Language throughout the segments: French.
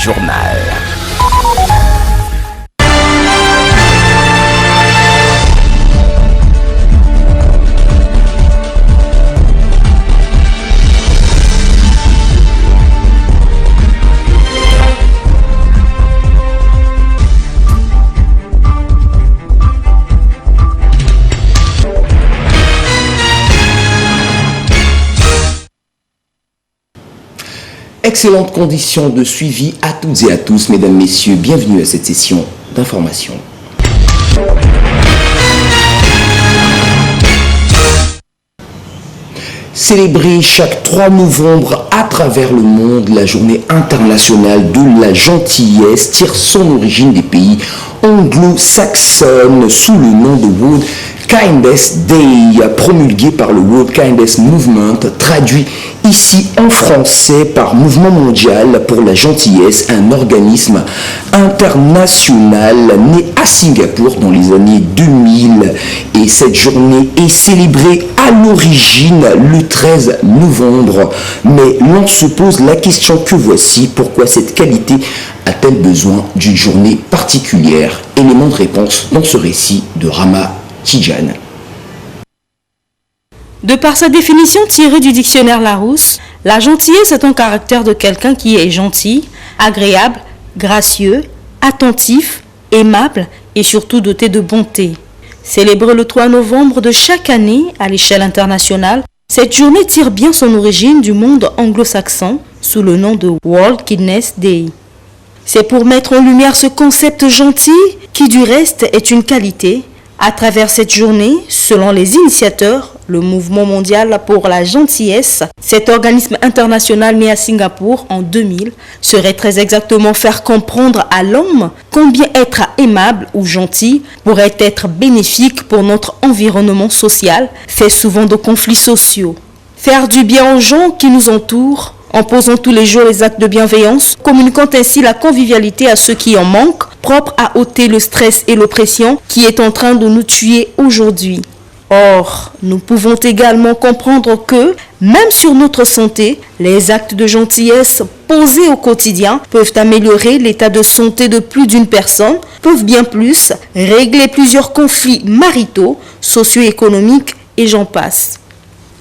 journal. Excellentes conditions de suivi à toutes et à tous, mesdames, messieurs. Bienvenue à cette session d'information. Célébrer chaque 3 novembre à travers le monde, la journée internationale de la gentillesse tire son origine des pays anglo-saxons sous le nom de World Kindness Day, promulgué par le World Kindness Movement, traduit ici en français par Mouvement mondial pour la gentillesse, un organisme international né à Singapour dans les années 2000. Et cette journée est célébrée à l'origine le 13 novembre. Mais l'on se pose la question que voici, pourquoi cette qualité a-t-elle besoin d'une journée particulière? Élément de réponse dans ce récit de Rama Tidjane. De par sa définition tirée du dictionnaire Larousse, la gentillesse est un caractère de quelqu'un qui est gentil, agréable, gracieux, attentif, aimable et surtout doté de bonté. Célébrée le 3 novembre de chaque année à l'échelle internationale, cette journée tire bien son origine du monde anglo-saxon sous le nom de World Kindness Day. C'est pour mettre en lumière ce concept gentil qui du reste est une qualité. À travers cette journée, selon les initiateurs, le Mouvement mondial pour la gentillesse, cet organisme international né à Singapour en 2000, serait très exactement faire comprendre à l'homme combien être aimable ou gentil pourrait être bénéfique pour notre environnement social, fait souvent de conflits sociaux. Faire du bien aux gens qui nous entourent, en posant tous les jours les actes de bienveillance, communiquant ainsi la convivialité à ceux qui en manquent, propre à ôter le stress et l'oppression qui est en train de nous tuer aujourd'hui. Or, nous pouvons également comprendre que, même sur notre santé, les actes de gentillesse posés au quotidien peuvent améliorer l'état de santé de plus d'une personne, peuvent bien plus régler plusieurs conflits maritaux, socio-économiques et j'en passe.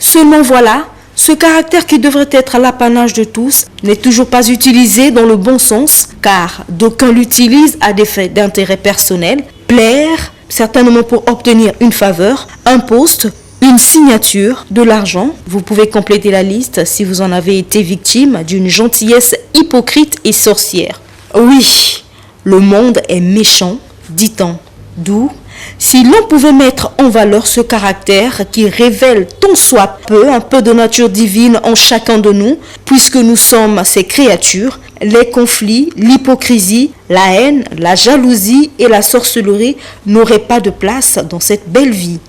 Seulement voilà, ce caractère qui devrait être l'apanage de tous n'est toujours pas utilisé dans le bon sens, car d'aucuns l'utilisent à des fins d'intérêt personnel, plaire, certainement pour obtenir une faveur, un poste, une signature, de l'argent. Vous pouvez compléter la liste si vous en avez été victime d'une gentillesse hypocrite et sorcière. Oui, le monde est méchant, dit-on. D'où, si l'on pouvait mettre en valeur ce caractère qui révèle tant soit peu un peu de nature divine en chacun de nous, puisque nous sommes ces créatures, les conflits, l'hypocrisie, la haine, la jalousie et la sorcellerie n'auraient pas de place dans cette belle vie.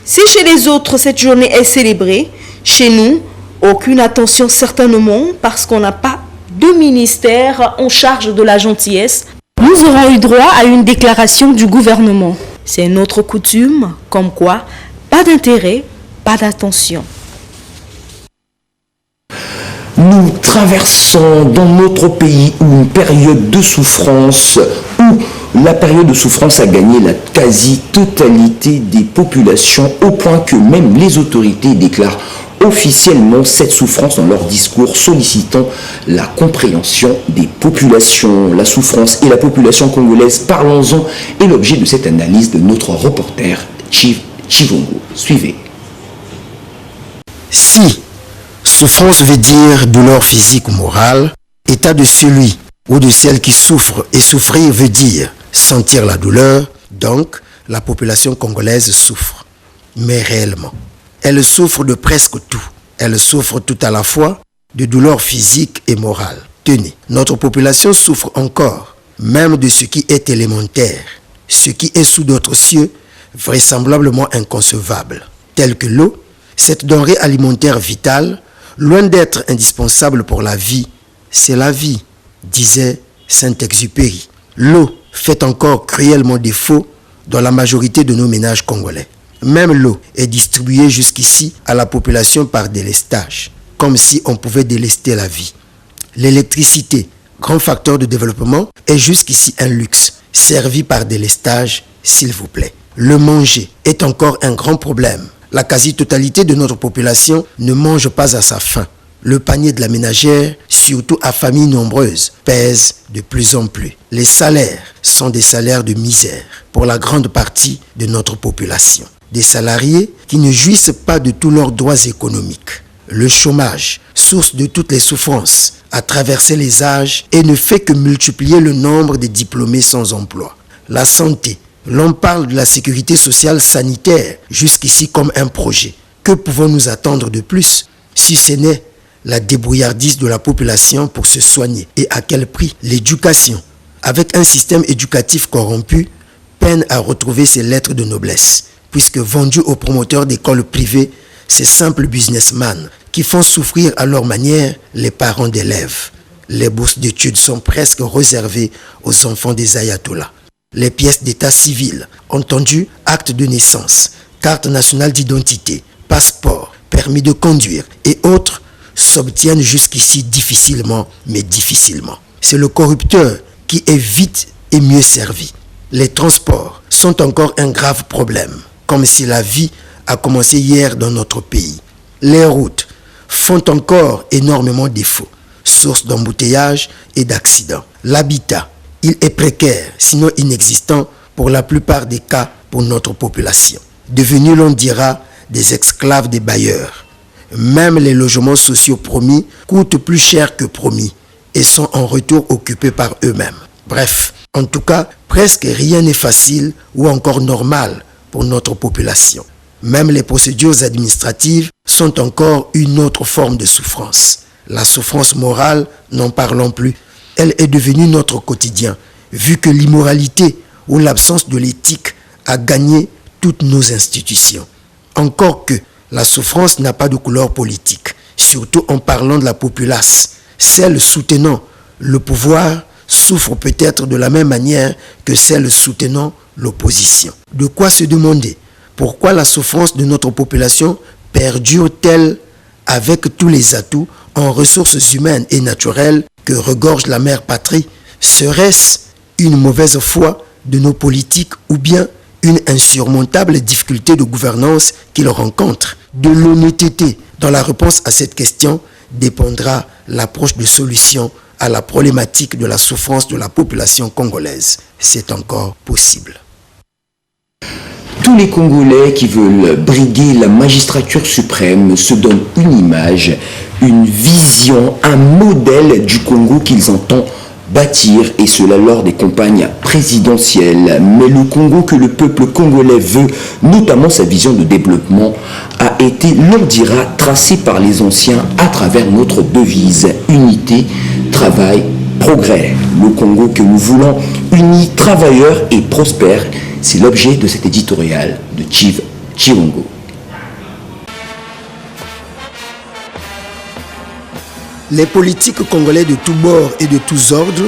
Si chez les autres cette journée est célébrée, chez nous, aucune attention certainement parce qu'on n'a pas de ministère en charge de la gentillesse. Nous aurons eu droit à une déclaration du gouvernement. C'est notre coutume, comme quoi, pas d'intérêt, pas d'attention. Nous traversons dans notre pays une période de souffrance où la période de souffrance a gagné la quasi-totalité des populations au point que même les autorités déclarent officiellement cette souffrance dans leur discours sollicitant la compréhension des populations. La souffrance et la population congolaise, parlons-en, est l'objet de cette analyse de notre reporter Chivongo. Suivez. Si souffrance veut dire douleur physique ou morale, état de celui ou de celle qui souffre et souffrir veut dire sentir la douleur, donc la population congolaise souffre. Mais réellement, elle souffre de presque tout. Elle souffre tout à la fois de douleurs physiques et morales. Tenez, notre population souffre encore, même de ce qui est élémentaire, ce qui est sous d'autres cieux, vraisemblablement inconcevable, tel que l'eau, cette denrée alimentaire vitale, loin d'être indispensable pour la vie, c'est la vie, disait Saint-Exupéry. L'eau fait encore cruellement défaut dans la majorité de nos ménages congolais. Même l'eau est distribuée jusqu'ici à la population par délestage, comme si on pouvait délester la vie. L'électricité, grand facteur de développement, est jusqu'ici un luxe, servi par délestage, s'il vous plaît. Le manger est encore un grand problème. La quasi-totalité de notre population ne mange pas à sa faim. Le panier de la ménagère, surtout à familles nombreuses, pèse de plus en plus. Les salaires sont des salaires de misère pour la grande partie de notre population. Des salariés qui ne jouissent pas de tous leurs droits économiques. Le chômage, source de toutes les souffrances, a traversé les âges et ne fait que multiplier le nombre des diplômés sans emploi. La santé, l'on parle de la sécurité sociale sanitaire jusqu'ici comme un projet. Que pouvons-nous attendre de plus si ce n'est la débrouillardise de la population pour se soigner? Et à quel prix? L'éducation, avec un système éducatif corrompu, peine à retrouver ses lettres de noblesse, puisque vendu aux promoteurs d'écoles privées, ces simples businessmen qui font souffrir à leur manière les parents d'élèves. Les bourses d'études sont presque réservées aux enfants des ayatollahs. Les pièces d'état civil, entendu acte de naissance, carte nationale d'identité, passeport, permis de conduire et autres, s'obtiennent jusqu'ici difficilement, mais difficilement. C'est le corrupteur qui est vite et mieux servi. Les transports sont encore un grave problème, comme si la vie a commencé hier dans notre pays. Les routes font encore énormément défaut, source d'embouteillages et d'accidents. L'habitat, il est précaire, sinon inexistant pour la plupart des cas pour notre population. Devenus, l'on dira, des esclaves des bailleurs. Même les logements sociaux promis coûtent plus cher que promis et sont en retour occupés par eux-mêmes. Bref, en tout cas, presque rien n'est facile ou encore normal pour notre population. Même les procédures administratives sont encore une autre forme de souffrance. La souffrance morale, n'en parlons plus. Elle est devenue notre quotidien, vu que l'immoralité ou l'absence de l'éthique a gagné toutes nos institutions. Encore que la souffrance n'a pas de couleur politique, surtout en parlant de la populace. Celle soutenant le pouvoir souffre peut-être de la même manière que celle soutenant l'opposition. De quoi se demander pourquoi la souffrance de notre population perdure-t-elle avec tous les atouts en ressources humaines et naturelles que regorge la mère patrie? Serait-ce une mauvaise foi de nos politiques ou bien une insurmontable difficulté de gouvernance qu'ils rencontrent? De l'honnêteté dans la réponse à cette question dépendra l'approche de solution à la problématique de la souffrance de la population congolaise. C'est encore possible. Tous les Congolais qui veulent briguer la magistrature suprême se donnent une image, une vision, un modèle du Congo qu'ils entendent bâtir, et cela lors des campagnes présidentielles. Mais le Congo que le peuple congolais veut, notamment sa vision de développement, a été, l'on dira, tracée par les anciens à travers notre devise unité, travail, progrès. Le Congo que nous voulons uni, travailleur et prospère, c'est l'objet de cet éditorial de Chiv Chirungo. Les politiques congolais de tous bords et de tous ordres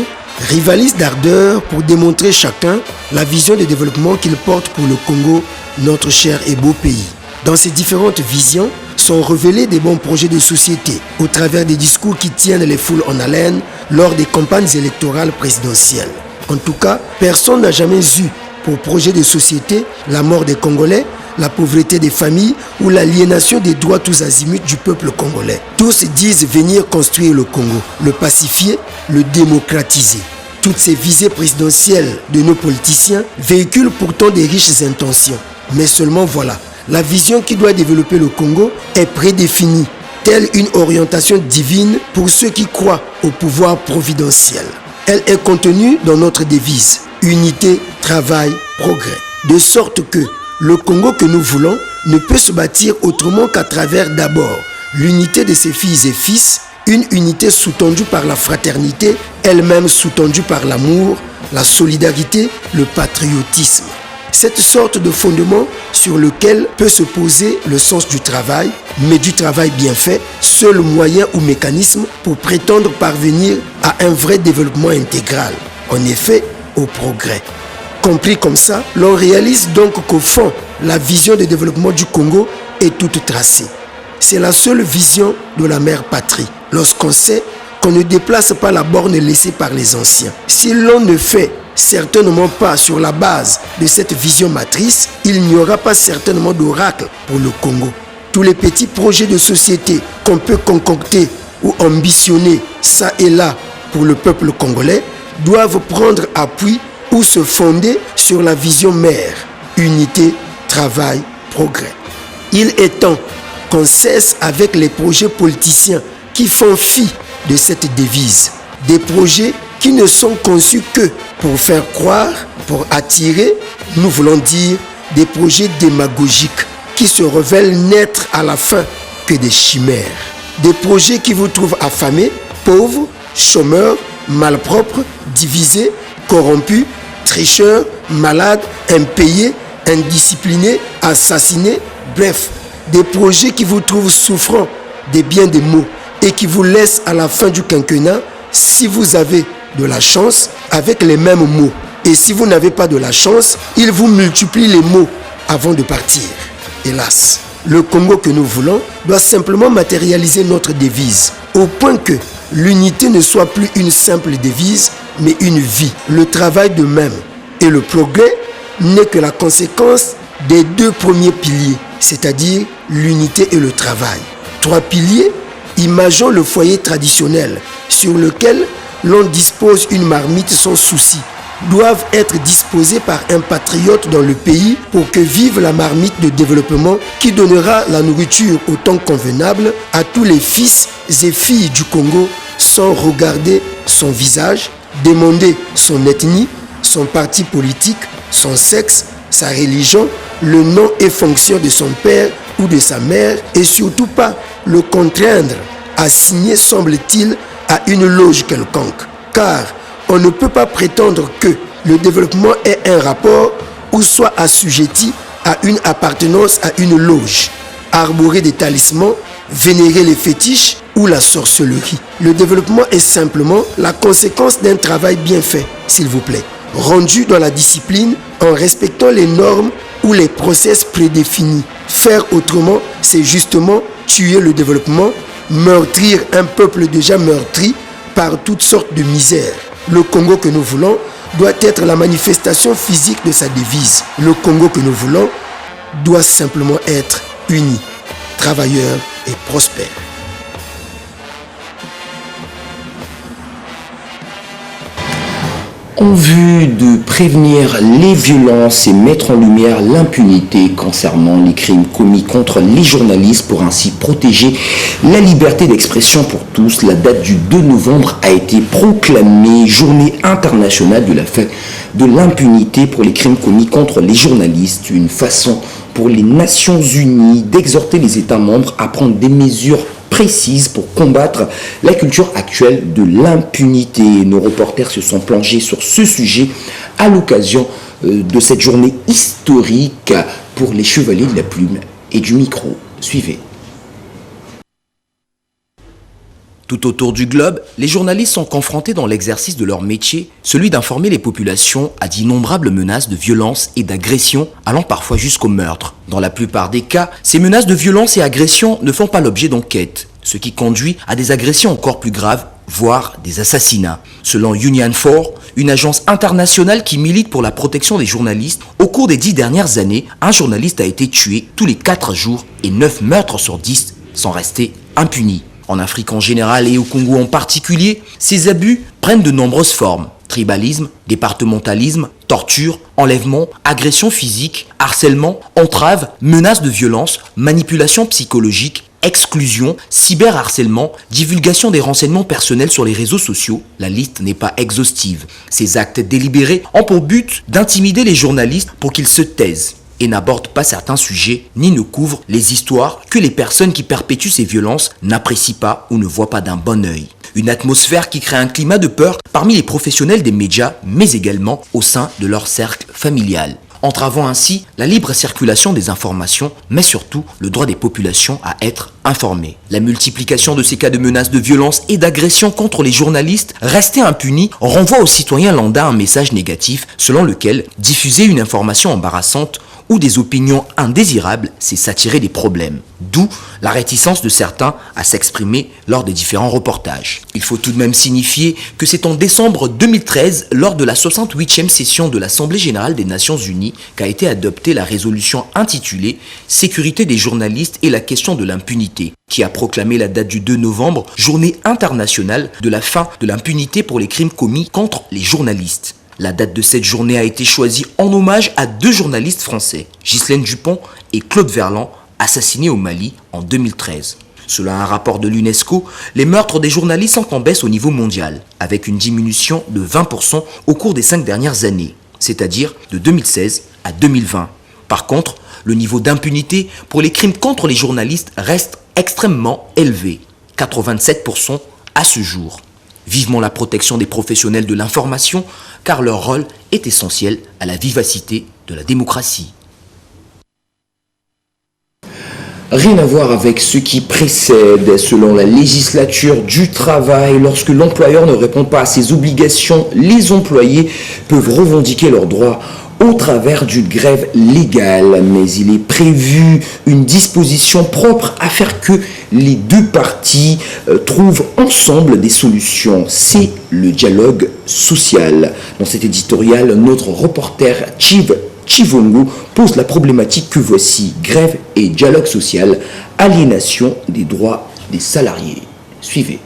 rivalisent d'ardeur pour démontrer chacun la vision de développement qu'ils portent pour le Congo, notre cher et beau pays. Dans ces différentes visions sont révélés des bons projets de société au travers des discours qui tiennent les foules en haleine lors des campagnes électorales présidentielles. En tout cas, personne n'a jamais eu pour projet de société la mort des Congolais, la pauvreté des familles ou l'aliénation des droits tous azimuts du peuple congolais. Tous disent venir construire le Congo, le pacifier, le démocratiser. Toutes ces visées présidentielles de nos politiciens véhiculent pourtant des riches intentions. Mais seulement voilà, la vision qui doit développer le Congo est prédéfinie, telle une orientation divine pour ceux qui croient au pouvoir providentiel. Elle est contenue dans notre devise, unité, travail, progrès. De sorte que le Congo que nous voulons ne peut se bâtir autrement qu'à travers d'abord l'unité de ses filles et fils, une unité sous-tendue par la fraternité, elle-même sous-tendue par l'amour, la solidarité, le patriotisme. Cette sorte de fondement sur lequel peut se poser le sens du travail, mais du travail bien fait, seul moyen ou mécanisme pour prétendre parvenir à un vrai développement intégral, en effet au progrès. Compris comme ça, l'on réalise donc qu'au fond, la vision de développement du Congo est toute tracée. C'est la seule vision de la mère patrie. Lorsqu'on sait qu'on ne déplace pas la borne laissée par les anciens. Si l'on ne fait certainement pas sur la base de cette vision matrice, il n'y aura pas certainement d'oracle pour le Congo. Tous les petits projets de société qu'on peut concocter ou ambitionner ça et là pour le peuple congolais doivent prendre appui ou se fonder sur la vision mère: unité, travail, progrès. Il est temps qu'on cesse avec les projets politiciens qui font fi de cette devise. Des projets qui ne sont conçus que pour faire croire, pour attirer, nous voulons dire des projets démagogiques qui se révèlent n'être à la fin que des chimères. Des projets qui vous trouvent affamés, pauvres, chômeurs, malpropres, divisés, corrompus, tricheurs, malades, impayés, indisciplinés, assassinés, bref, des projets qui vous trouvent souffrant des biens des maux et qui vous laissent à la fin du quinquennat, si vous avez de la chance, avec les mêmes mots. Et si vous n'avez pas de la chance, ils vous multiplient les mots avant de partir. Hélas, le Congo que nous voulons doit simplement matérialiser notre devise, au point que l'unité ne soit plus une simple devise, mais une vie. Le travail de même et le progrès n'est que la conséquence des deux premiers piliers, c'est-à-dire l'unité et le travail. Trois piliers, imaginons le foyer traditionnel sur lequel l'on dispose une marmite sans souci, doivent être disposés par un patriote dans le pays pour que vive la marmite de développement qui donnera la nourriture au temps convenable à tous les fils et filles du Congo sans regarder son visage, demander son ethnie, son parti politique, son sexe, sa religion, le nom et fonction de son père ou de sa mère et surtout pas le contraindre à signer, semble-t-il, à une loge quelconque. Car on ne peut pas prétendre que le développement ait un rapport ou soit assujetti à une appartenance à une loge, arborer des talismans, vénérer les fétiches ou la sorcellerie. Le développement est simplement la conséquence d'un travail bien fait, s'il vous plaît, rendu dans la discipline en respectant les normes ou les process prédéfinis. Faire autrement, c'est justement tuer le développement, meurtrir un peuple déjà meurtri par toutes sortes de misères. Le Congo que nous voulons doit être la manifestation physique de sa devise. Le Congo que nous voulons doit simplement être uni, travailleur et prospère. En vue de prévenir les violences et mettre en lumière l'impunité concernant les crimes commis contre les journalistes pour ainsi protéger la liberté d'expression pour tous, la date du 2 novembre a été proclamée journée internationale de la fête de l'impunité pour les crimes commis contre les journalistes, une façon pour les Nations Unies d'exhorter les États membres à prendre des mesures précises pour combattre la culture actuelle de l'impunité. Nos reporters se sont plongés sur ce sujet à l'occasion de cette journée historique pour les Chevaliers de la Plume et du micro. Suivez. Tout autour du globe, les journalistes sont confrontés dans l'exercice de leur métier, celui d'informer les populations à d'innombrables menaces de violence et d'agression, allant parfois jusqu'au meurtre. Dans la plupart des cas, ces menaces de violence et agression ne font pas l'objet d'enquêtes, ce qui conduit à des agressions encore plus graves, voire des assassinats. Selon Union 4, une agence internationale qui milite pour la protection des journalistes, au cours des 10 dernières années, un journaliste a été tué tous les 4 jours et 9 meurtres sur 10 sont restés impunis. En Afrique en général et au Congo en particulier, ces abus prennent de nombreuses formes. Tribalisme, départementalisme, torture, enlèvement, agression physique, harcèlement, entrave, menaces de violence, manipulation psychologique, exclusion, cyberharcèlement, divulgation des renseignements personnels sur les réseaux sociaux. La liste n'est pas exhaustive. Ces actes délibérés ont pour but d'intimider les journalistes pour qu'ils se taisent et n'aborde pas certains sujets, ni ne couvre les histoires que les personnes qui perpétuent ces violences n'apprécient pas ou ne voient pas d'un bon œil. Une atmosphère qui crée un climat de peur parmi les professionnels des médias, mais également au sein de leur cercle familial, entravant ainsi la libre circulation des informations, mais surtout le droit des populations à être informées. La multiplication de ces cas de menaces de violence et d'agression contre les journalistes restés impunis renvoie aux citoyens lambda un message négatif selon lequel diffuser une information embarrassante ou des opinions indésirables, c'est s'attirer des problèmes. D'où la réticence de certains à s'exprimer lors des différents reportages. Il faut tout de même signifier que c'est en décembre 2013, lors de la 68e session de l'Assemblée générale des Nations unies, qu'a été adoptée la résolution intitulée « Sécurité des journalistes et la question de l'impunité », qui a proclamé la date du 2 novembre, journée internationale de la fin de l'impunité pour les crimes commis contre les journalistes. La date de cette journée a été choisie en hommage à 2 journalistes français, Ghislaine Dupont et Claude Verlan, assassinés au Mali en 2013. Selon un rapport de l'UNESCO, les meurtres des journalistes sont en baisse au niveau mondial, avec une diminution de 20% au cours des 5 dernières années, c'est-à-dire de 2016 à 2020. Par contre, le niveau d'impunité pour les crimes contre les journalistes reste extrêmement élevé, 87% à ce jour. Vivement la protection des professionnels de l'information, car leur rôle est essentiel à la vivacité de la démocratie. Rien à voir avec ce qui précède. Selon la législature du travail, lorsque l'employeur ne répond pas à ses obligations, les employés peuvent revendiquer leurs droits au travers d'une grève légale, mais il est prévu une disposition propre à faire que les 2 parties trouvent ensemble des solutions. C'est le dialogue social. Dans cet éditorial, notre reporter Chivongo pose la problématique que voici: grève et dialogue social, aliénation des droits des salariés. Suivez.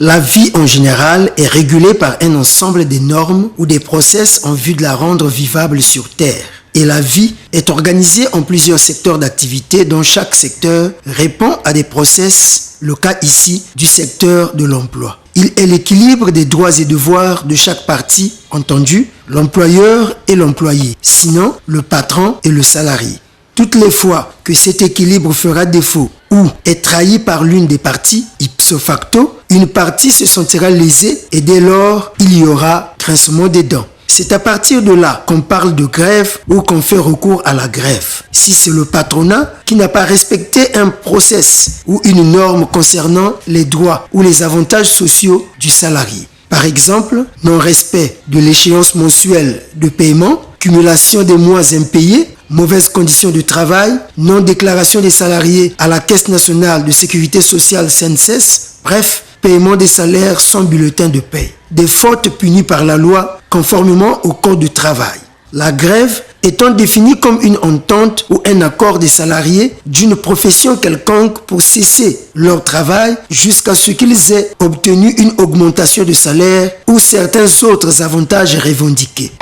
La vie en général est régulée par un ensemble de normes ou des process en vue de la rendre vivable sur Terre. Et la vie est organisée en plusieurs secteurs d'activité dont chaque secteur répond à des process, le cas ici du secteur de l'emploi. Il est l'équilibre des droits et devoirs de chaque partie, entendu l'employeur et l'employé, sinon le patron et le salarié. Toutes les fois que cet équilibre fera défaut ou est trahi par l'une des parties, ipso facto, une partie se sentira lésée et dès lors, il y aura grincement des dents. C'est à partir de là qu'on parle de grève ou qu'on fait recours à la grève. Si c'est le patronat qui n'a pas respecté un process ou une norme concernant les droits ou les avantages sociaux du salarié. Par exemple, non-respect de l'échéance mensuelle de paiement, cumulation des mois impayés, mauvaises conditions de travail, non-déclaration des salariés à la Caisse nationale de sécurité sociale CNSS, bref, paiement des salaires sans bulletin de paie. Des fautes punies par la loi conformément au Code du travail. La grève étant définie comme une entente ou un accord des salariés d'une profession quelconque pour cesser leur travail jusqu'à ce qu'ils aient obtenu une augmentation de salaire ou certains autres avantages revendiqués.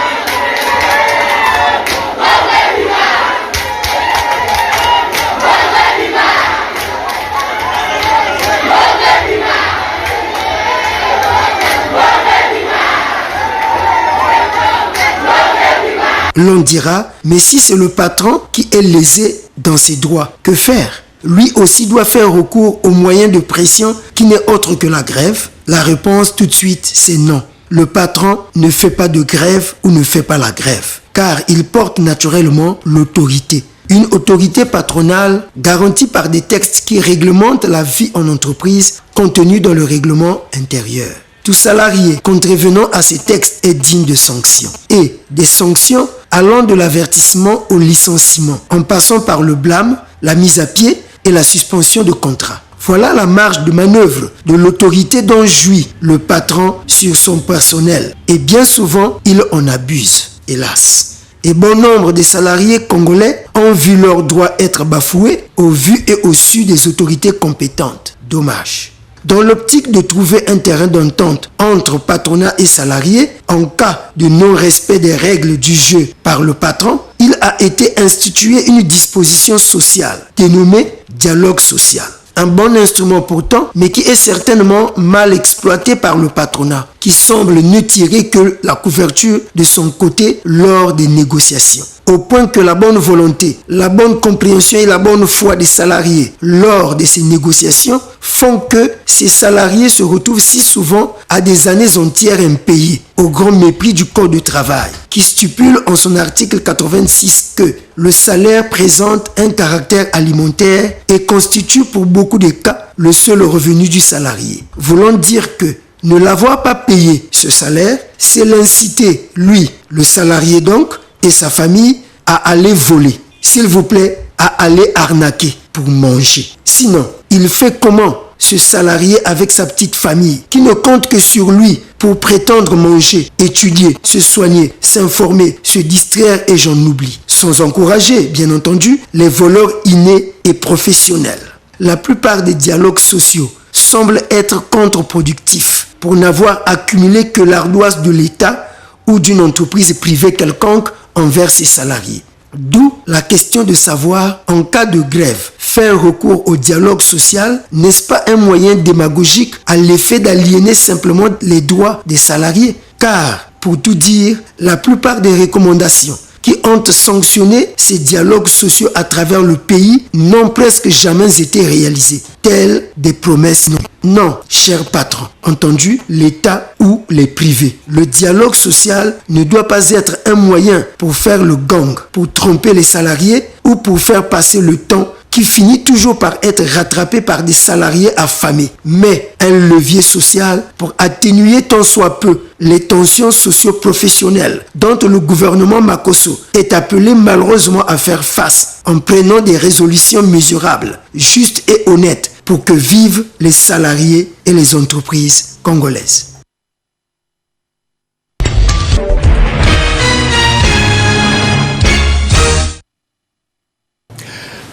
L'on dira, mais si c'est le patron qui est lésé dans ses droits, que faire? Lui aussi doit faire recours aux moyens de pression qui n'est autre que la grève. La réponse tout de suite, c'est non. Le patron ne fait pas de grève ou ne fait pas la grève, car il porte naturellement l'autorité. Une autorité patronale garantie par des textes qui réglementent la vie en entreprise contenus dans le règlement intérieur. Tout salarié contrevenant à ces textes est digne de sanctions. Et des sanctions allant de l'avertissement au licenciement, en passant par le blâme, la mise à pied et la suspension de contrat. Voilà la marge de manœuvre de l'autorité dont jouit le patron sur son personnel. Et bien souvent, il en abuse, hélas. Et bon nombre de salariés congolais ont vu leurs droits être bafoués au vu et au su des autorités compétentes. Dommage. Dans l'optique de trouver un terrain d'entente entre patronat et salariés, en cas de non-respect des règles du jeu par le patron, il a été institué une disposition sociale dénommée dialogue social. Un bon instrument pourtant, mais qui est certainement mal exploité par le patronat, qui semble ne tirer que la couverture de son côté lors des négociations. Au point que la bonne volonté, la bonne compréhension et la bonne foi des salariés lors de ces négociations font que ces salariés se retrouvent si souvent à des années entières impayés, au grand mépris du Code du travail, qui stipule en son article 86 que le salaire présente un caractère alimentaire et constitue pour beaucoup de cas le seul revenu du salarié. Voulant dire que ne l'avoir pas payé ce salaire, c'est l'inciter, lui, le salarié donc, et sa famille, à aller voler, s'il vous plaît, à aller arnaquer pour manger. Sinon, il fait comment ce salarié avec sa petite famille qui ne compte que sur lui pour prétendre manger, étudier, se soigner, s'informer, se distraire et j'en oublie. Sans encourager, bien entendu, les voleurs innés et professionnels. La plupart des dialogues sociaux semblent être contre-productifs pour n'avoir accumulé que l'ardoise de l'État ou d'une entreprise privée quelconque envers ses salariés. D'où la question de savoir, en cas de grève, faire recours au dialogue social, n'est-ce pas un moyen démagogique à l'effet d'aliéner simplement les droits des salariés? Car, pour tout dire, la plupart des recommandations qui ont sanctionné ces dialogues sociaux à travers le pays n'ont presque jamais été réalisées, telles des promesses non. Non, cher patron, entendu, l'État ou les privés. Le dialogue social ne doit pas être un moyen pour faire le gang, pour tromper les salariés ou pour faire passer le temps qui finit toujours par être rattrapé par des salariés affamés, mais un levier social pour atténuer tant soit peu les tensions socio-professionnelles dont le gouvernement Makosso est appelé malheureusement à faire face en prenant des résolutions mesurables, justes et honnêtes pour que vivent les salariés et les entreprises congolaises.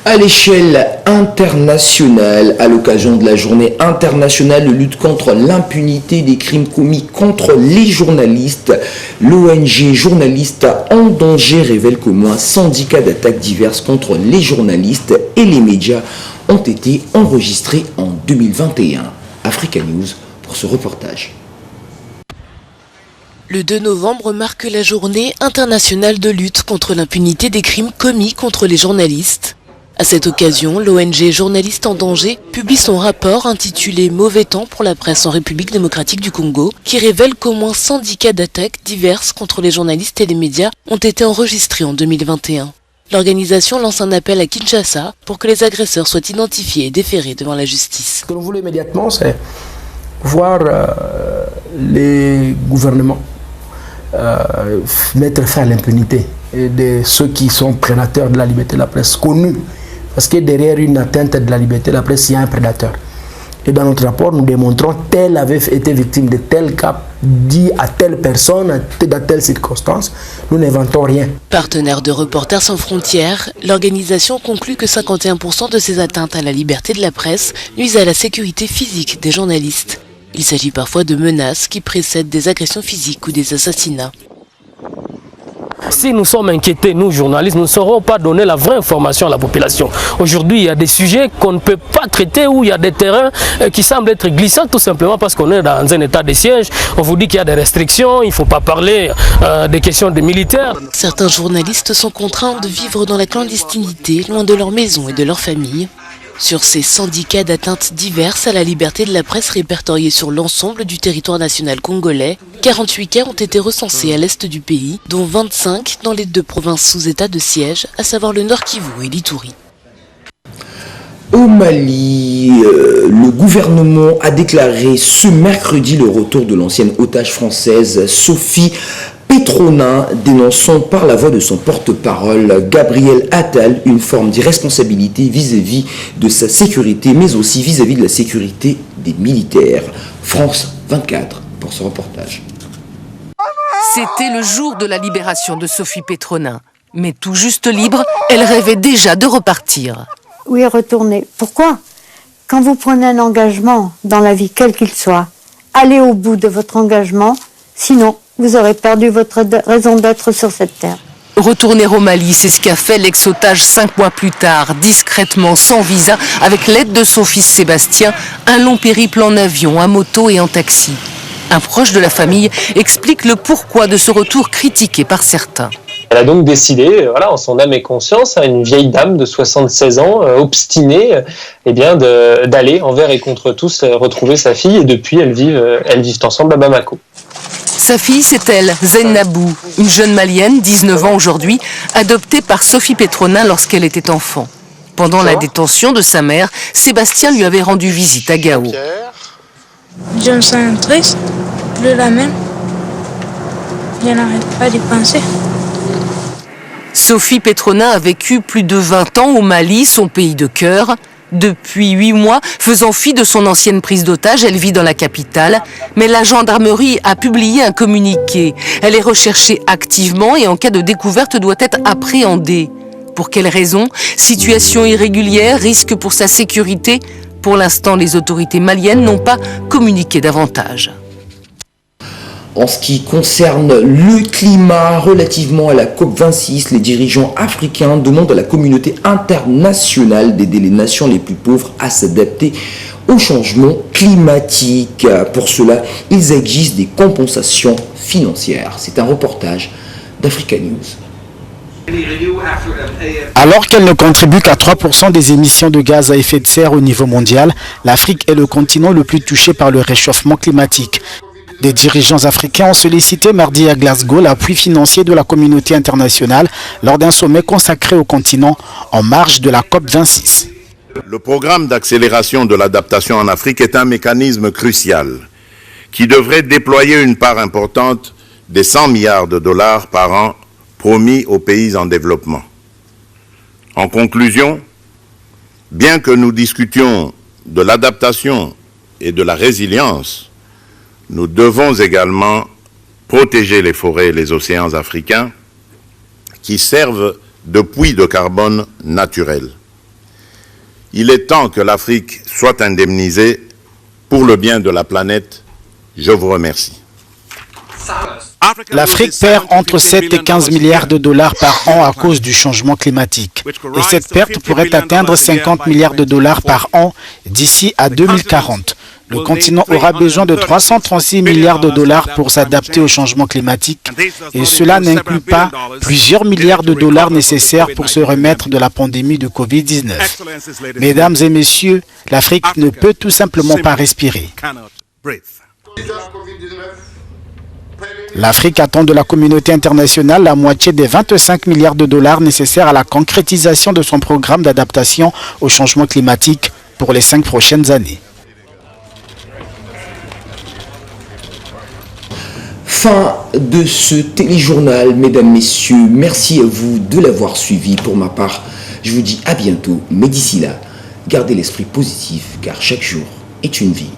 À l'échelle internationale, à l'occasion de la journée internationale de lutte contre l'impunité des crimes commis contre les journalistes, l'ONG Journalistes en danger révèle qu'au moins 110 cas d'attaques diverses contre les journalistes et les médias ont été enregistrés en 2021. Africa News pour ce reportage. Le 2 novembre marque la journée internationale de lutte contre l'impunité des crimes commis contre les journalistes. À cette occasion, l'ONG Journalistes en danger publie son rapport intitulé « Mauvais temps pour la presse en République démocratique du Congo » qui révèle qu'au moins 110 cas d'attaques diverses contre les journalistes et les médias ont été enregistrés en 2021. L'organisation lance un appel à Kinshasa pour que les agresseurs soient identifiés et déférés devant la justice. Ce que nous voulons immédiatement, c'est voir les gouvernements mettre fin à l'impunité de ceux qui sont prédateurs de la liberté de la presse, connus. Parce que derrière une atteinte de la liberté de la presse, il y a un prédateur. Et dans notre rapport, nous démontrons tel avait été victime de tel cas, dit à telle personne, dans telle circonstance. Nous n'inventons rien. Partenaire de Reporters sans frontières, l'organisation conclut que 51% de ces atteintes à la liberté de la presse nuisent à la sécurité physique des journalistes. Il s'agit parfois de menaces qui précèdent des agressions physiques ou des assassinats. Si nous sommes inquiétés, nous journalistes, nous ne saurons pas donner la vraie information à la population. Aujourd'hui, il y a des sujets qu'on ne peut pas traiter, où il y a des terrains qui semblent être glissants, tout simplement parce qu'on est dans un état de siège. On vous dit qu'il y a des restrictions, il ne faut pas parler des questions des militaires. Certains journalistes sont contraints de vivre dans la clandestinité, loin de leur maison et de leur famille. Sur ces 110 cas d'atteintes diverses à la liberté de la presse répertoriés sur l'ensemble du territoire national congolais, 48 cas ont été recensés à l'est du pays, dont 25 dans les 2 provinces sous état de siège, à savoir le Nord Kivu et l'Ituri. Au Mali, le gouvernement a déclaré ce mercredi le retour de l'ancienne otage française Sophie Petronin, dénonçant par la voix de son porte-parole Gabriel Attal une forme d'irresponsabilité vis-à-vis de sa sécurité, mais aussi vis-à-vis de la sécurité des militaires. France 24 pour ce reportage. C'était le jour de la libération de Sophie Petronin. Mais tout juste libre, elle rêvait déjà de repartir. Oui, retourner. Pourquoi? Quand vous prenez un engagement dans la vie, quel qu'il soit, allez au bout de votre engagement, sinon vous aurez perdu votre raison d'être sur cette terre. Retourner au Mali, c'est ce qu'a fait l'ex-otage 5 mois plus tard, discrètement, sans visa, avec l'aide de son fils Sébastien, un long périple en avion, en moto et en taxi. Un proche de la famille explique le pourquoi de ce retour critiqué par certains. Elle a donc décidé, en son âme et conscience, une vieille dame de 76 ans, obstinée, d'aller envers et contre tous retrouver sa fille. Et depuis, elles vivent ensemble à Bamako. Sa fille, c'est elle, Zainabou, une jeune malienne, 19 ans aujourd'hui, adoptée par Sophie Petronin lorsqu'elle était enfant. Pendant la détention de sa mère, Sébastien lui avait rendu visite à Gao. Je me sens triste, plus la même. Je n'arrête pas d'y penser. Sophie Petronin a vécu plus de 20 ans au Mali, son pays de cœur. Depuis 8 mois, faisant fi de son ancienne prise d'otage, elle vit dans la capitale. Mais la gendarmerie a publié un communiqué. Elle est recherchée activement et en cas de découverte doit être appréhendée. Pour quelles raisons? Situation irrégulière, risque pour sa sécurité. Pour l'instant, les autorités maliennes n'ont pas communiqué davantage. En ce qui concerne le climat relativement à la COP26, les dirigeants africains demandent à la communauté internationale d'aider les nations les plus pauvres à s'adapter au changement climatique. Pour cela, ils exigent des compensations financières. C'est un reportage d'Africa News. Alors qu'elle ne contribue qu'à 3% des émissions de gaz à effet de serre au niveau mondial, l'Afrique est le continent le plus touché par le réchauffement climatique. Des dirigeants africains ont sollicité mardi à Glasgow l'appui financier de la communauté internationale lors d'un sommet consacré au continent en marge de la COP26. Le programme d'accélération de l'adaptation en Afrique est un mécanisme crucial qui devrait déployer une part importante des 100 milliards de dollars par an promis aux pays en développement. En conclusion, bien que nous discutions de l'adaptation et de la résilience, nous devons également protéger les forêts et les océans africains qui servent de puits de carbone naturel. Il est temps que l'Afrique soit indemnisée pour le bien de la planète. Je vous remercie. L'Afrique perd entre 7 et 15 milliards de dollars par an à cause du changement climatique. Et cette perte pourrait atteindre 50 milliards de dollars par an d'ici à 2040. Le continent aura besoin de 336 milliards de dollars pour s'adapter au changement climatique. Et cela n'inclut pas plusieurs milliards de dollars nécessaires pour se remettre de la pandémie de Covid-19. Mesdames et messieurs, l'Afrique ne peut tout simplement pas respirer. L'Afrique attend de la communauté internationale la moitié des 25 milliards de dollars nécessaires à la concrétisation de son programme d'adaptation au changement climatique pour les 5 prochaines années. Fin de ce téléjournal, mesdames, messieurs. Merci à vous de l'avoir suivi. Pour ma part, je vous dis à bientôt. Mais d'ici là, gardez l'esprit positif car chaque jour est une vie.